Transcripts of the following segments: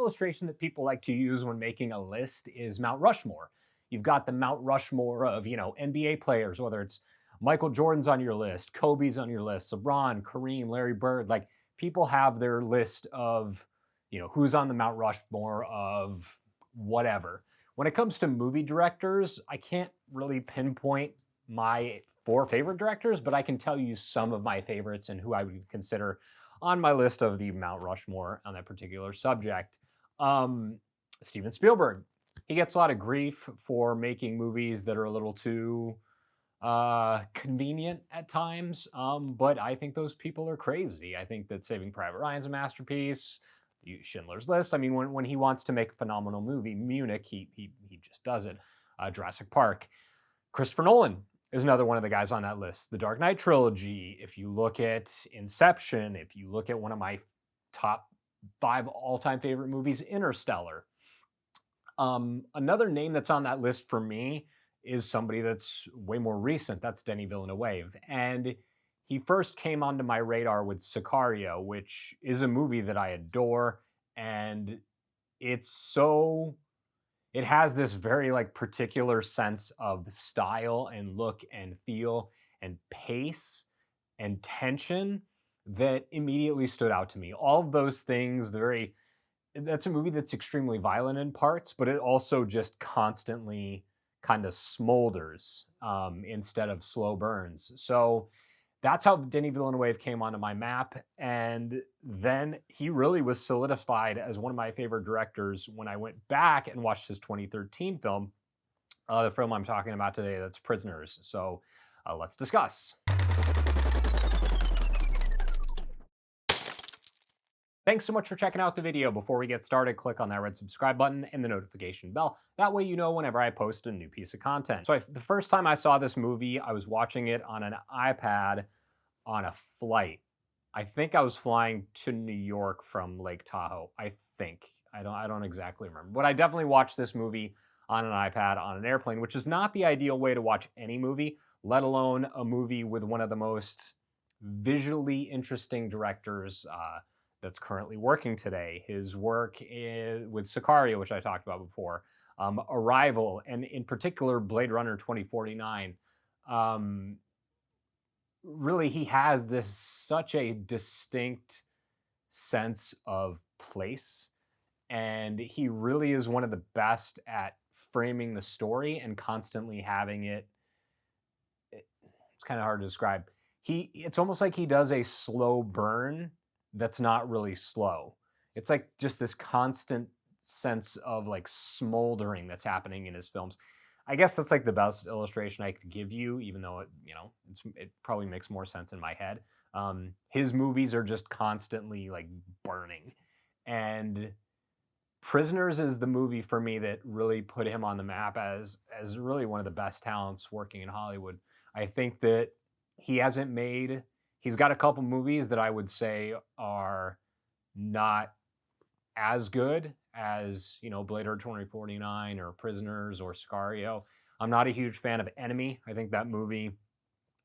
illustration that people like to use when making a list is Mount Rushmore. You've got the Mount Rushmore of, NBA players, whether it's Michael Jordan's on your list, Kobe's on your list, LeBron, Kareem, Larry Bird. Like, people have their list of, who's on the Mount Rushmore of whatever. When it comes to movie directors, I can't really pinpoint my four favorite directors, but I can tell you some of my favorites and who I would consider on my list of the Mount Rushmore on that particular subject. Um, Steven Spielberg. He gets a lot of grief for making movies that are a little too convenient at times, but I think those people are crazy. I think that Saving Private Ryan's a masterpiece. Schindler's List. I mean, when he wants to make a phenomenal movie, Munich, he just does it. Jurassic Park. Christopher Nolan is another one of the guys on that list. The Dark Knight trilogy. If you look at Inception, if you look at one of my top 5 all-time favorite movies, Interstellar. Another name that's on that list for me is somebody that's way more recent. That's Denis Villeneuve. And he first came onto my radar with Sicario, which is a movie that I adore. And it has this very like particular sense of style and look and feel and pace and tension that immediately stood out to me. All of those things, that's a movie that's extremely violent in parts, but it also just constantly kind of smolders instead of slow burns. So that's how Denis Villeneuve came onto my map. And then he really was solidified as one of my favorite directors when I went back and watched his 2013 film, the film I'm talking about today, that's Prisoners. So let's discuss. Thanks so much for checking out the video. Before we get started, click on that red subscribe button and the notification bell. That way you know whenever I post a new piece of content. So the first time I saw this movie, I was watching it on an iPad on a flight. I think I was flying to New York from Lake Tahoe. I think. I don't exactly remember. But I definitely watched this movie on an iPad on an airplane, which is not the ideal way to watch any movie, let alone a movie with one of the most visually interesting directors that's currently working today. His work with Sicario, which I talked about before, Arrival, and in particular Blade Runner 2049. Really, he has such a distinct sense of place, and he really is one of the best at framing the story and constantly having it's kind of hard to describe. It's almost like he does a slow burn that's not really slow. It's like just this constant sense of like smoldering that's happening in his films. I guess that's like the best illustration I could give you, even though it probably makes more sense in my head. His movies are just constantly like burning, and Prisoners is the movie for me that really put him on the map as really one of the best talents working in Hollywood. I think that he's got a couple movies that I would say are not as good as, Blade Runner 2049 or Prisoners or Sicario. I'm not a huge fan of Enemy. I think that movie,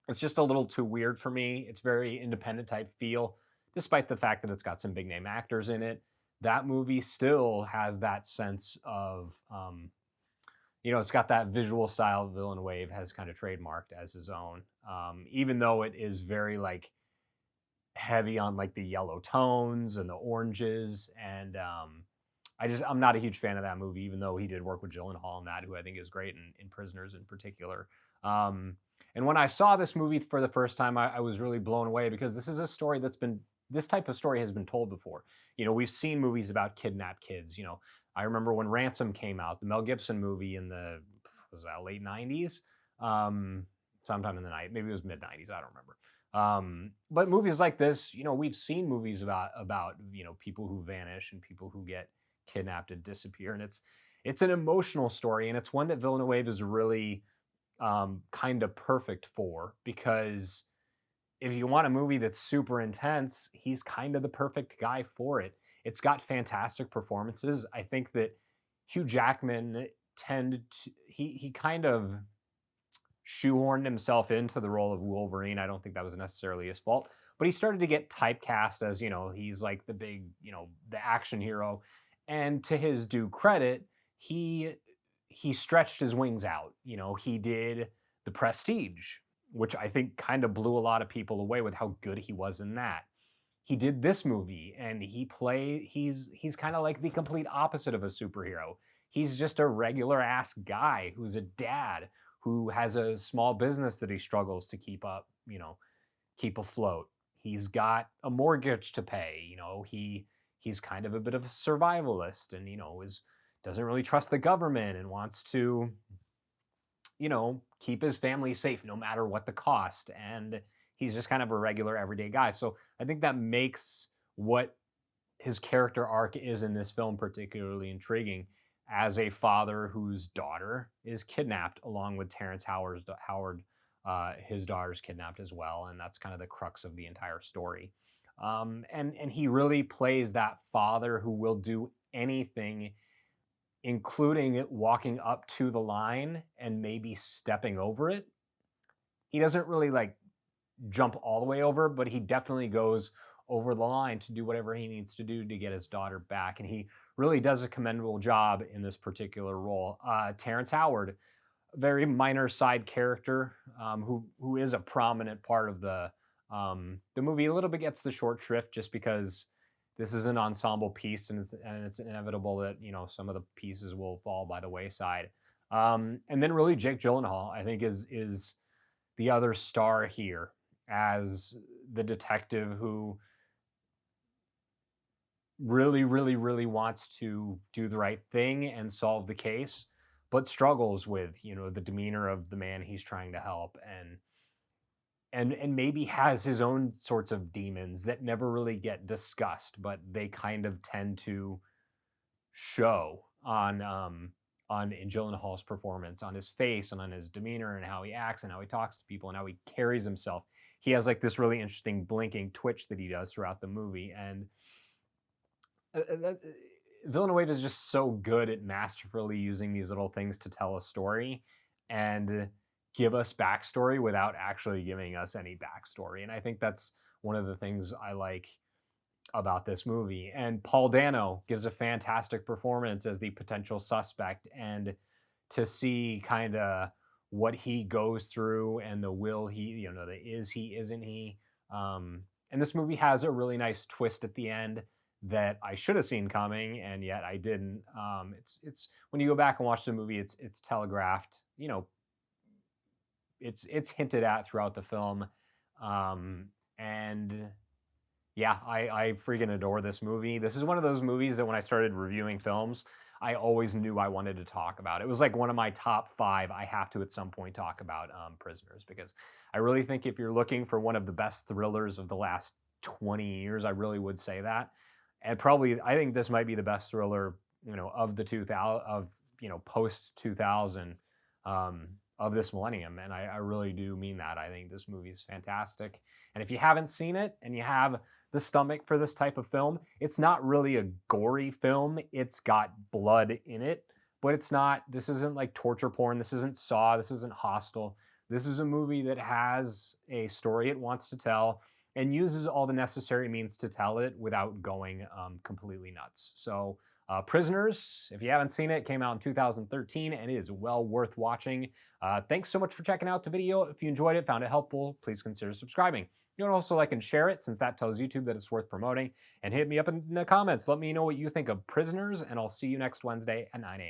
it's just a little too weird for me. It's very independent type feel, despite the fact that it's got some big name actors in it. That movie still has that sense of, it's got that visual style Villeneuve has kind of trademarked as his own. Even though it is very like heavy on like the yellow tones and the oranges. And I'm not a huge fan of that movie, even though he did work with Gyllenhaal on that, who I think is great in Prisoners in particular. And when I saw this movie for the first time, I was really blown away because this is a story this type of story has been told before. We've seen movies about kidnapped kids. I remember when Ransom came out, the Mel Gibson movie in the, was that late 90s? Sometime in the night, maybe it was mid 90s, I don't remember. But movies like this, we've seen movies about people who vanish and people who get kidnapped and disappear, and it's an emotional story, and it's one that Villeneuve is really kind of perfect for, because if you want a movie that's super intense, he's kind of the perfect guy for it. It's got fantastic performances. I think that Hugh Jackman he kind of shoehorned himself into the role of Wolverine. I don't think that was necessarily his fault, but he started to get typecast as, he's like the big, the action hero. And to his due credit, he stretched his wings out. You know, he did The Prestige, which I think kind of blew a lot of people away with how good he was in that. He did this movie, and he's kind of like the complete opposite of a superhero. He's just a regular ass guy who's a dad who has a small business that he struggles to keep up, you know, keep afloat. He's got a mortgage to pay. You know, he's kind of a bit of a survivalist, and you know, is doesn't really trust the government and wants to, you know, keep his family safe no matter what the cost. And he's just kind of a regular everyday guy. So I think that makes what his character arc is in this film particularly intriguing, as a father whose daughter is kidnapped, along with Terrence Howard, his daughter's kidnapped as well, and that's kind of the crux of the entire story. And he really plays that father who will do anything, including walking up to the line and maybe stepping over it. He doesn't really like jump all the way over, but he definitely goes over the line to do whatever he needs to do to get his daughter back. And he really does a commendable job in this particular role. Terrence Howard, a very minor side character, who is a prominent part of the movie. A little bit gets the short shrift just because this is an ensemble piece, and it's inevitable that, you know, some of the pieces will fall by the wayside. And then really Jake Gyllenhaal, I think, is the other star here as the detective who really, really, really wants to do the right thing and solve the case, but struggles with, you know, the demeanor of the man he's trying to help, and maybe has his own sorts of demons that never really get discussed, but they kind of tend to show on in Gyllenhaal's performance, on his face and on his demeanor and how he acts and how he talks to people and how he carries himself. He has like this really interesting blinking twitch that he does throughout the movie, and Villeneuve is just so good at masterfully using these little things to tell a story and give us backstory without actually giving us any backstory. And I think that's one of the things I like about this movie. And Paul Dano gives a fantastic performance as the potential suspect, and to see kind of what he goes through and the will he, you know, the is he, isn't he. And this movie has a really nice twist at the end that I should have seen coming, and yet I didn't. It's when you go back and watch the movie, it's telegraphed, you know, it's hinted at throughout the film. And yeah, I freaking adore this movie. This is one of those movies that when I started reviewing films, I always knew I wanted to talk about. It was like one of my top 5. I have to at some point talk about Prisoners, because I really think if you're looking for one of the best thrillers of the last 20 years, I really would say that. And probably, I think this might be the best thriller, you know, of the 2000, of, you know, post 2000, of this millennium. And I really do mean that. I think this movie is fantastic. And if you haven't seen it and you have the stomach for this type of film, it's not really a gory film. It's got blood in it, but it's not, this isn't like torture porn. This isn't Saw. This isn't Hostel. This is a movie that has a story it wants to tell and uses all the necessary means to tell it without going completely nuts. So Prisoners, if you haven't seen it, came out in 2013 and it is well worth watching. Thanks so much for checking out the video. If you enjoyed it, found it helpful, please consider subscribing. You can also like and share it, since that tells YouTube that it's worth promoting. And hit me up in the comments. Let me know what you think of Prisoners, and I'll see you next Wednesday at 9 a.m.